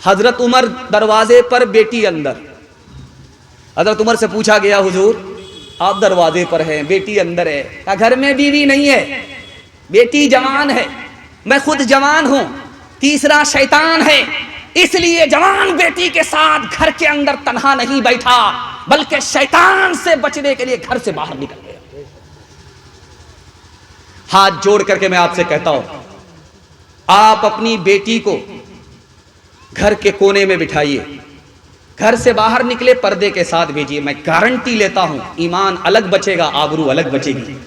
حضرت عمر دروازے پر، بیٹی اندر. حضرت عمر سے پوچھا گیا حضور آپ دروازے پر ہیں بیٹی اندر ہے، کہا گھر میں بیوی نہیں ہے، بیٹی جوان ہے، میں خود جوان ہوں، تیسرا شیطان ہے، اس لیے جوان بیٹی کے ساتھ گھر کے اندر تنہا نہیں بیٹھا بلکہ شیطان سے بچنے کے لیے گھر سے باہر نکل گیا. ہاتھ جوڑ کر کے میں آپ سے کہتا ہوں آپ اپنی بیٹی کو گھر کے کونے میں بٹھائیے، گھر سے باہر نکلے پردے کے ساتھ بھیجیے. میں گارنٹی لیتا ہوں ایمان الگ بچے گا، آبرو الگ بچے گی.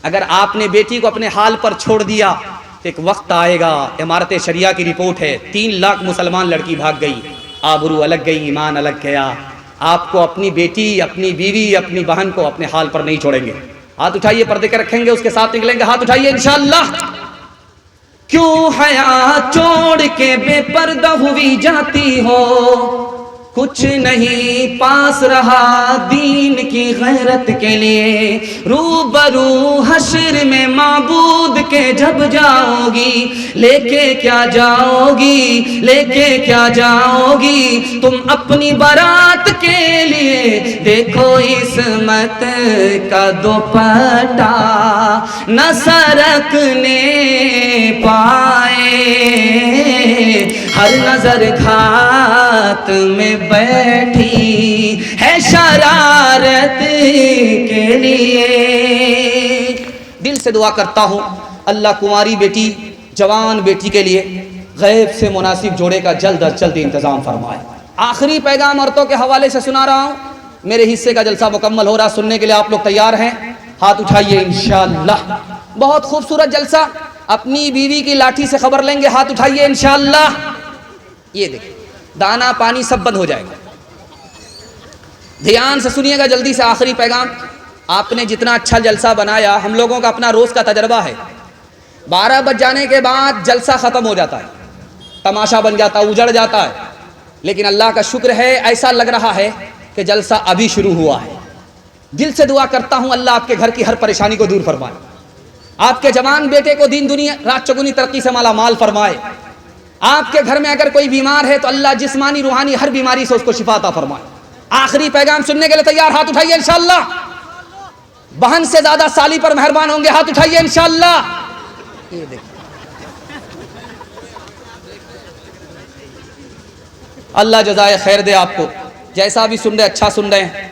اگر آپ نے بیٹی کو اپنے حال پر چھوڑ دیا تو ایک وقت آئے گا، امارت شریعہ کی رپورٹ ہے 3 لاکھ مسلمان لڑکی بھاگ گئی، آبرو الگ گئی، ایمان الگ گیا. آپ کو اپنی بیٹی، اپنی بیوی، اپنی بہن کو اپنے حال پر نہیں چھوڑیں گے. ہاتھ اٹھائیے، پردے کے رکھیں گے اس کے ساتھ نکلیں گے. ہاتھ اٹھائیے انشاءاللہ. کیوں حیا چھوڑ کے بے پردہ ہوئی جاتی ہو، کچھ نہیں پاس رہا دین کی غیرت کے لیے، روبرو حشر میں معبود کے جب جاؤ گی، لے کے کیا جاؤ گی، لے کے کیا جاؤ گی تم اپنی بارات کے لیے. دیکھو عصمت کا دوپٹہ نہ سرکنے پائے، ہر نظر گھات میں بیٹھی ہے شرارت کے لیے. دل سے دعا کرتا ہوں اللہ کنواری بیٹی، جوان بیٹی کے لیے غیب سے مناسب جوڑے کا جلد از جلد انتظام فرمائے. آخری پیغام عورتوں کے حوالے سے سنا رہا ہوں. میرے حصے کا جلسہ مکمل ہو رہا، سننے کے لیے آپ لوگ تیار ہیں؟ ہاتھ اٹھائیے انشاءاللہ. بہت خوبصورت جلسہ، اپنی بیوی کی لاٹھی سے خبر لیں گے. ہاتھ اٹھائیے انشاءاللہ. یہ دیکھیں دانا پانی سب بند ہو جائے گا. دھیان سے سنیے گا، جلدی سے آخری پیغام. آپ نے جتنا اچھا جلسہ بنایا، ہم لوگوں کا اپنا روز کا تجربہ ہے، 12 بج جانے کے بعد جلسہ ختم ہو جاتا ہے، تماشا بن جاتا ہے، اجڑ جاتا ہے. لیکن اللہ کا شکر ہے ایسا لگ رہا ہے کہ جلسہ ابھی شروع ہوا ہے. دل سے دعا کرتا ہوں اللہ آپ کے گھر کی ہر پریشانی کو دور فرمائے، آپ کے جوان بیٹے کو دین دنیا رات چگنی ترقی سے مالا مال فرمائے. آپ کے گھر میں اگر کوئی بیمار ہے تو اللہ جسمانی روحانی ہر بیماری سے اس کو شفا عطا فرمائے. آخری پیغام سننے کے لیے تیار؟ ہاتھ اٹھائیے انشاءاللہ. بہن سے زیادہ سالی پر مہربان ہوں گے، ہاتھ اٹھائیے انشاءاللہ. یہ دیکھیں اللہ جزائے خیر دے آپ کو، جیسا بھی سن رہے اچھا سن رہے ہیں.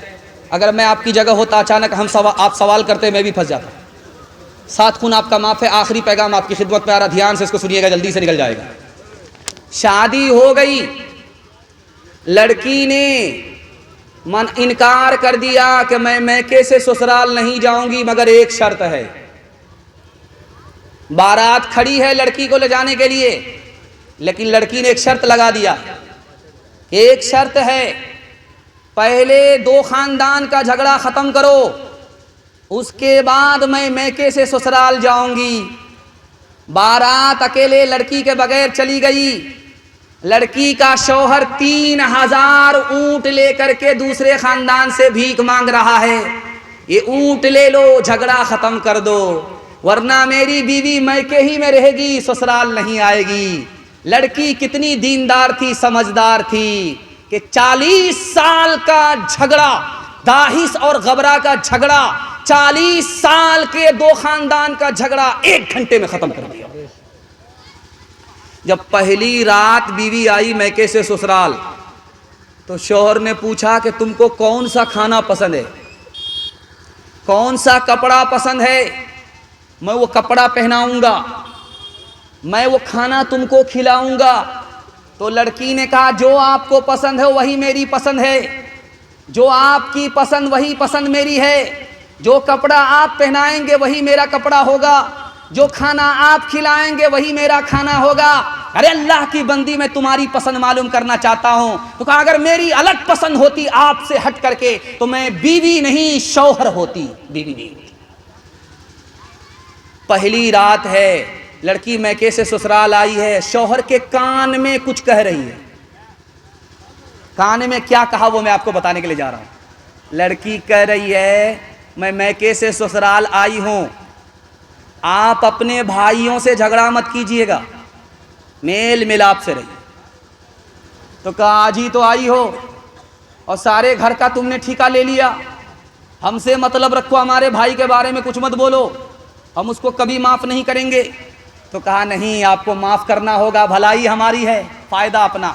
اگر میں آپ کی جگہ ہوتا اچانک آپ سوال کرتے میں بھی پھنس جاتا. 7 خون آپ کا معاف ہے. آخری پیغام آپ کی خدمت میں آ رہا، دھیان سے اس کو سنیے گا، جلدی سے نکل جائے گا. شادی ہو گئی، لڑکی نے انکار کر دیا کہ میں میکے سے سسرال نہیں جاؤں گی مگر ایک شرط ہے. بارات کھڑی ہے لڑکی کو لے جانے کے لیے، لیکن لڑکی نے ایک شرط لگا دیا. ایک شرط ہے، پہلے 2 خاندان کا جھگڑا ختم کرو، اس کے بعد میں میکے سے سسرال جاؤں گی. بارات اکیلے لڑکی کے بغیر چلی گئی. لڑکی کا شوہر 3000 اونٹ لے کر کے دوسرے خاندان سے بھیک مانگ رہا ہے، یہ اونٹ لے لو، جھگڑا ختم کر دو، ورنہ میری بیوی میکے ہی میں رہے گی، سسرال نہیں آئے گی. لڑکی کتنی دیندار تھی، سمجھدار تھی کہ 40 سال کا جھگڑا، داہس اور غبرہ کا جھگڑا، 40 سال کے 2 خاندان کا جھگڑا 1 گھنٹے میں ختم کر دیا. جب پہلی رات بیوی آئی میکے سے سسرال تو شوہر نے پوچھا کہ تم کو کون سا کھانا پسند ہے، کون سا کپڑا پسند ہے، میں وہ کپڑا پہناؤں گا، میں وہ کھانا تم کو کھلاؤں گا. تو لڑکی نے کہا جو آپ کو پسند ہے وہی میری پسند ہے، جو آپ کی پسند وہی پسند میری ہے، جو کپڑا آپ پہنائیں گے وہی میرا کپڑا ہوگا، جو کھانا آپ کھلائیں گے وہی میرا کھانا ہوگا. ارے اللہ کی بندی، میں تمہاری پسند معلوم کرنا چاہتا ہوں. تو کہا اگر میری الگ پسند ہوتی آپ سے ہٹ کر کے تو میں بیوی نہیں شوہر ہوتی، بیوی نہیں ہوتی. پہلی رات ہے، لڑکی میکے سے سسرال آئی ہے، شوہر کے کان میں کچھ کہہ رہی ہے. کان میں کیا کہا وہ میں آپ کو بتانے کے لیے جا رہا ہوں. لڑکی کہہ رہی ہے میں میکے سے سسرال آئی ہوں، آپ اپنے بھائیوں سے جھگڑا مت کیجئے گا، میل ملاپ سے رہیے. تو کہا آج ہی تو آئی ہو اور سارے گھر کا تم نے ٹھیکہ لے لیا, ہم سے مطلب رکھو, ہمارے بھائی کے بارے میں کچھ مت بولو, ہم اس کو کبھی معاف نہیں کریں گے. تو کہا نہیں, آپ کو معاف کرنا ہوگا, بھلائی ہماری ہے, فائدہ اپنا.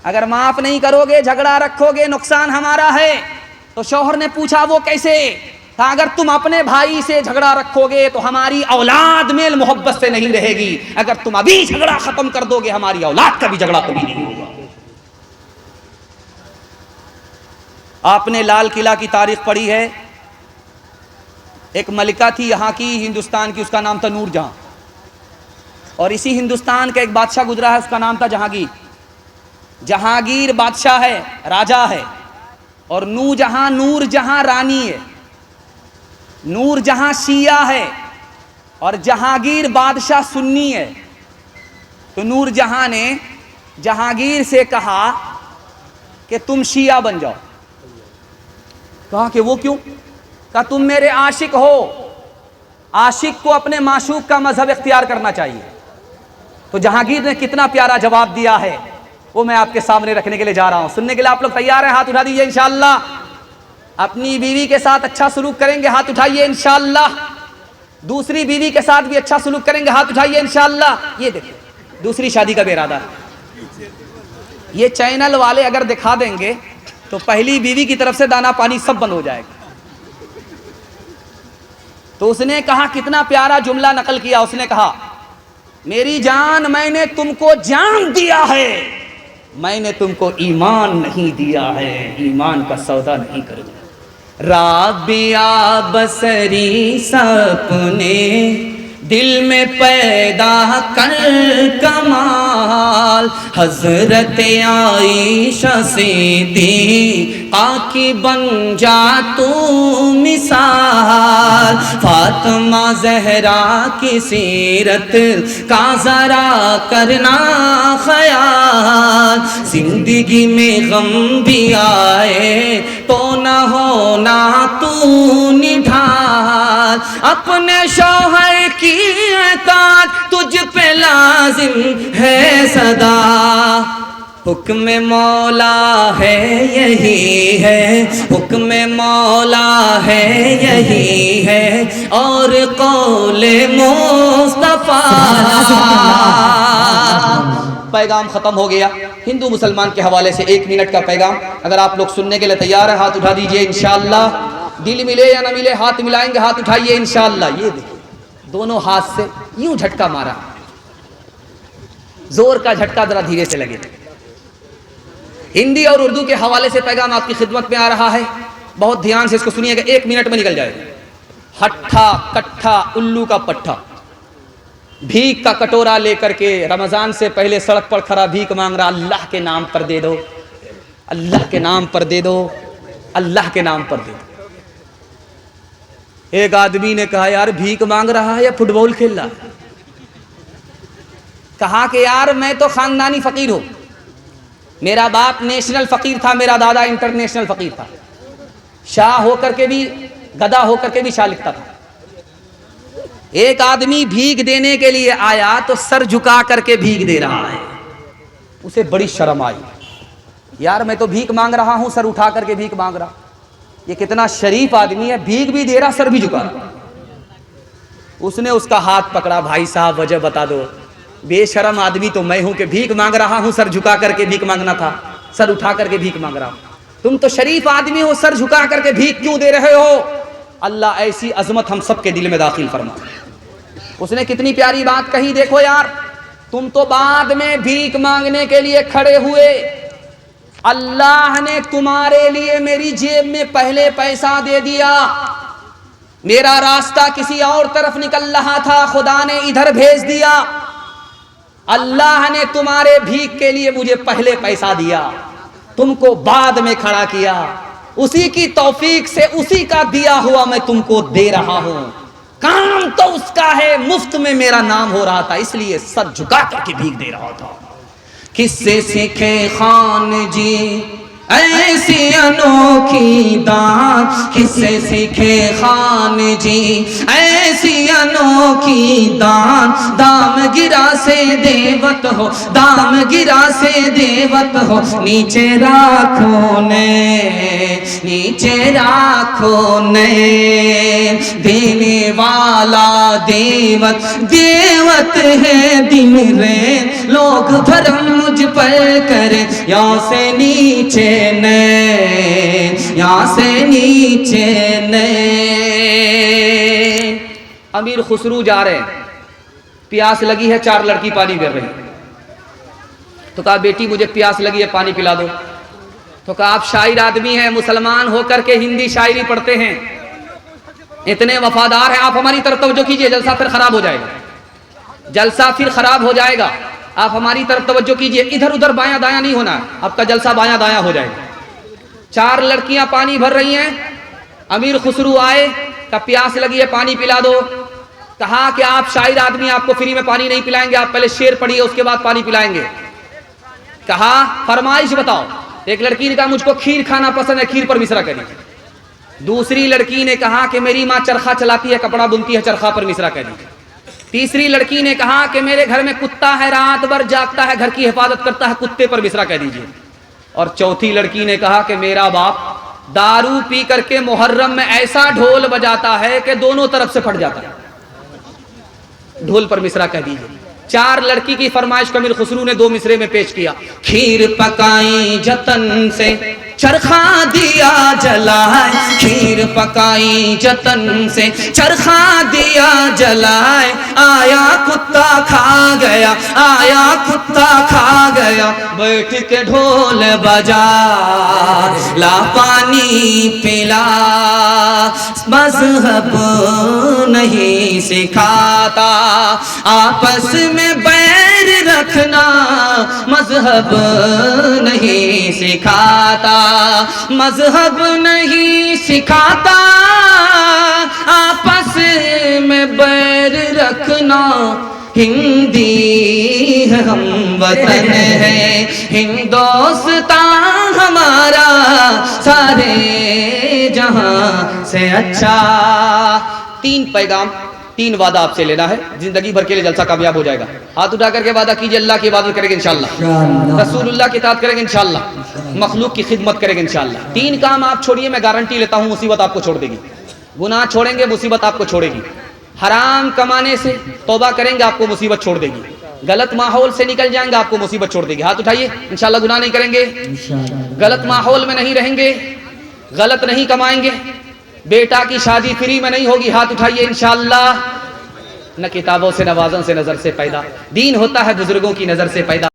اگر معاف نہیں کرو گے, جھگڑا رکھو گے, نقصان ہمارا ہے. تو شوہر نے پوچھا وہ کیسے؟ کہا اگر تم اپنے بھائی سے جھگڑا رکھو گے تو ہماری اولاد میل محبت سے نہیں رہے گی, اگر تم ابھی جھگڑا ختم کر دو گے ہماری اولاد کا بھی جھگڑا کبھی نہیں ہوگا. آپ نے لال قلعہ کی تاریخ پڑھی ہے, ایک ملکہ تھی یہاں کی, ہندوستان کی, اس کا نام تھا نور جہاں. اور اسی ہندوستان کا ایک بادشاہ گزرا ہے, اس کا نام تھا جہانگیر. جہانگیر بادشاہ ہے, راجا ہے, اور نور جہاں رانی ہے. نور جہاں شیعہ ہے اور جہانگیر بادشاہ سنی ہے. تو نور جہاں نے جہانگیر سے کہا کہ تم شیعہ بن جاؤ. کہا کہ وہ کیوں؟ کہا تم میرے عاشق ہو, عاشق کو اپنے معشوق کا مذہب اختیار کرنا چاہیے. تو جہانگیر نے کتنا پیارا جواب دیا ہے وہ میں آپ کے سامنے رکھنے کے لیے جا رہا ہوں. سننے کے لیے آپ لوگ تیار ہیں؟ ہاتھ اٹھا دیجئے انشاءاللہ. اپنی بیوی کے ساتھ اچھا سلوک کریں گے, ہاتھ اٹھائیے انشاءاللہ. دوسری بیوی کے ساتھ بھی اچھا سلوک کریں گے, ہاتھ اٹھائیے انشاءاللہ. یہ دیکھیں دوسری شادی کا بے ارادہ ہے. یہ چینل والے اگر دکھا دیں گے تو پہلی بیوی کی طرف سے دانا پانی سب بند ہو جائے گا. تو اس نے کہا, کتنا پیارا جملہ نقل کیا, اس نے کہا میری جان میں نے تم کو جان دیا ہے, میں نے تم کو ایمان نہیں دیا ہے, ایمان کا سودا نہیں کروں. رابعہ بصری سپنے دل میں پیدا کر کمال, حضرت عائشہ صدیقہ کی بن جا تو مثال, فاطمہ زہرا کی سیرت کا ذرا کرنا خیال, زندگی میں غم بھی آئے تو نہ ہونا تو نڈھال, اپنے شوہر کی اطاعت تجھ پہ لازم ہے صدا, حکم مولا ہے یہی ہے, حکم مولا ہے یہی ہے, اور قول مصطفیٰ. پیغام ختم ہو گیا. ہندو مسلمان کے حوالے سے 1 منٹ کا پیغام, اگر آپ لوگ سننے کے لیے تیار ہیں ہاتھ اٹھا دیجئے انشاءاللہ. دل ملے یا نہ ملے ہاتھ ملائیں گے, ہاتھ اٹھائیے انشاءاللہ. یہ دیکھیں دونوں ہاتھ سے یوں جھٹکا مارا, زور کا جھٹکا, ذرا دھیرے سے لگے. ہندی اور اردو کے حوالے سے پیغام آپ کی خدمت میں آ رہا ہے, بہت دھیان سے اس کو سنیے گا, 1 منٹ میں نکل جائے. ہٹھا کٹھا الو کا پٹھا, بھیک کا کٹورا لے کر کے رمضان سے پہلے سڑک پر کھڑا بھیک مانگ رہا, اللہ کے نام پر دے دو, اللہ کے نام پر دے دو, اللہ کے نام پر دے دو. ایک آدمی نے کہا یار بھیک مانگ رہا ہے یا فٹ بال کھیل رہا ہے؟ کہا کہ یار میں تو خاندانی فقیر ہوں, میرا باپ نیشنل فقیر تھا, میرا دادا انٹرنیشنل فقیر تھا, شاہ ہو کر کے بھی گدا ہو کر کے بھی شاہ لکھتا تھا. ایک آدمی بھیک دینے کے لیے آیا تو سر جھکا کر کے بھیک دے رہا ہے. اسے بڑی شرم آئی, یار میں تو بھیک مانگ رہا ہوں, سر اٹھا کر کے بھیک مانگ رہا, یہ کتنا شریف آدمی ہے, بھیک بھی دے رہا سر بھی جھکا رہا. اس نے اس کا ہاتھ پکڑا, بھائی صاحب وجہ بتا دو, بے شرم آدمی تو میں ہوں کہ بھیک مانگ رہا ہوں, سر جھکا کر کے بھیک مانگنا تھا, سر اٹھا کر کے بھیک مانگ رہا ہوں. تم تو شریف آدمی ہو, سر جھکا کر کے بھیک کیوں دے رہے ہو؟ اللہ ایسی عظمت ہم سب کے دل میں داخل فرما. اس نے کتنی پیاری بات کہی, دیکھو یار تم تو بعد میں بھیک مانگنے کے لیے کھڑے ہوئے, اللہ نے تمہارے لیے میری جیب میں پہلے پیسہ دے دیا, میرا راستہ کسی اور طرف نکل رہا تھا, خدا نے ادھر بھیج دیا, اللہ نے تمہارے بھیک کے لیے مجھے پہلے پیسہ دیا, تم کو بعد میں کھڑا کیا, اسی کی توفیق سے اسی کا دیا ہوا میں تم کو دے رہا ہوں, کام تو اس کا ہے, مفت میں میرا نام ہو رہا تھا, اس لیے سر جھکا کر کے بھیک دے رہا تھا. کس سے سیکھے خان جی ایسی انوکھی دان کس سے سیکھے خان جی، ایسی انوکھی دان دام گرا سے دیوت ہو، دام گرا سے دیوت ہو، نیچے راکھو نے، نیچے راکھو نے، دینے والا دیوت، دیوت ہے دن رات، لوگ بھرم مجھ پر کرے، یہاں سے نیچے نے، یہاں سے نیچے نے۔ امیر خسرو جا رہے ہیں، پیاس لگی ہے، 4 لڑکی پانی پی رہی، تو کہا بیٹی مجھے پیاس لگی ہے پانی پلا دو، تو کہا آپ شاعر آدمی ہیں، مسلمان ہو کر کے ہندی شاعری پڑھتے ہیں، اتنے وفادار ہیں، آپ ہماری طرف توجہ کیجئے، جلسہ پھر خراب ہو جائے گا، جلسہ پھر خراب ہو جائے گا، آپ ہماری طرف توجہ کیجئے، ادھر ادھر بایاں دایاں نہیں ہونا، آپ کا جلسہ بایاں دایاں ہو جائے گا۔ 4 لڑکیاں پانی بھر رہی ہیں، امیر خسرو آئے، کہا پیاس لگی ہے پانی پلا دو، کہا کہ آپ شاعر آدمی، آپ کو فری میں پانی نہیں پلائیں گے، آپ پہلے شعر پڑھیے اس کے بعد پانی پلائیں گے۔ کہا فرمائش بتاؤ، ایک لڑکی نے کہا مجھ کو کھیر کھانا پسند ہے، کھیر پر مصرع کر دیجیے۔ دوسری لڑکی نے کہا کہ میری ماں چرخہ چلاتی ہے، کپڑا بنتی ہے، چرخہ پر مصرع کر دیجیے۔ تیسری لڑکی نے کہا کہ میرے گھر میں کتا ہے، رات بھر جاگتا ہے، گھر کی حفاظت کرتا ہے، کتے پر مصرع کہہ دیجیے۔ اور چوتھی لڑکی نے کہا کہ میرا باپ دارو پی کر کے محرم میں ایسا ڈھول بجاتا ہے کہ دونوں طرف سے پھٹ جاتا ہے، ڈھول پر مصرع کہہ دیجیے۔ 4 لڑکی کی فرمائش کو امیر خسرو نے 2 مصرے میں پیش کیا۔ کھیر پکائی جتن سے چرخا دیا جلائے، کھیر پکائی جتن سے چرخا دیا جلائے، آیا کتا کھا گیا، آیا کتا کھا گیا، بیٹھ کے ڈھول بجا لا پانی پلا، مذہب نہیں سکھاتا آپس میں بیر رکھنا، مذہب نہیں سکھاتا، مذہب نہیں سکھاتا آپس میں بیر رکھنا، ہندی ہے ہم وطن ہے، ہندوستان ہمارا سارے جہاں سے اچھا۔ 3 پیغام، 3 وعدہ آپ سے لینا ہے، زندگی بھر کے لیے جلسہ کامیاب ہو جائے گا۔ ہاتھ اٹھا کر کے وعدہ کیجئے، اللہ کی عبادت کریں گے انشاءاللہ، رسول اللہ کی اطاعت کریں گے انشاءاللہ، مخلوق کی خدمت کریں گے انشاءاللہ۔ 3 کام آپ چھوڑیے، میں گارنٹی لیتا ہوں مصیبت آپ کو چھوڑ دے گی، گناہ چھوڑیں گے مصیبت آپ کو چھوڑے گی، حرام کمانے سے توبہ کریں گے آپ کو مصیبت چھوڑ دے گی، غلط ماحول سے نکل جائیں گے آپ کو مصیبت چھوڑ دے گی۔ ہاتھ اٹھائیے، انشاءاللہ گناہ نہیں کریں گے، غلط ماحول میں نہیں رہیں گے، غلط نہیں کمائیں گے، بیٹا کی شادی فری میں نہیں ہوگی۔ ہاتھ اٹھائیے انشاءاللہ۔ نہ کتابوں سے نہ وعظوں سے نظر سے پیدا، دین ہوتا ہے بزرگوں کی نظر سے پیدا۔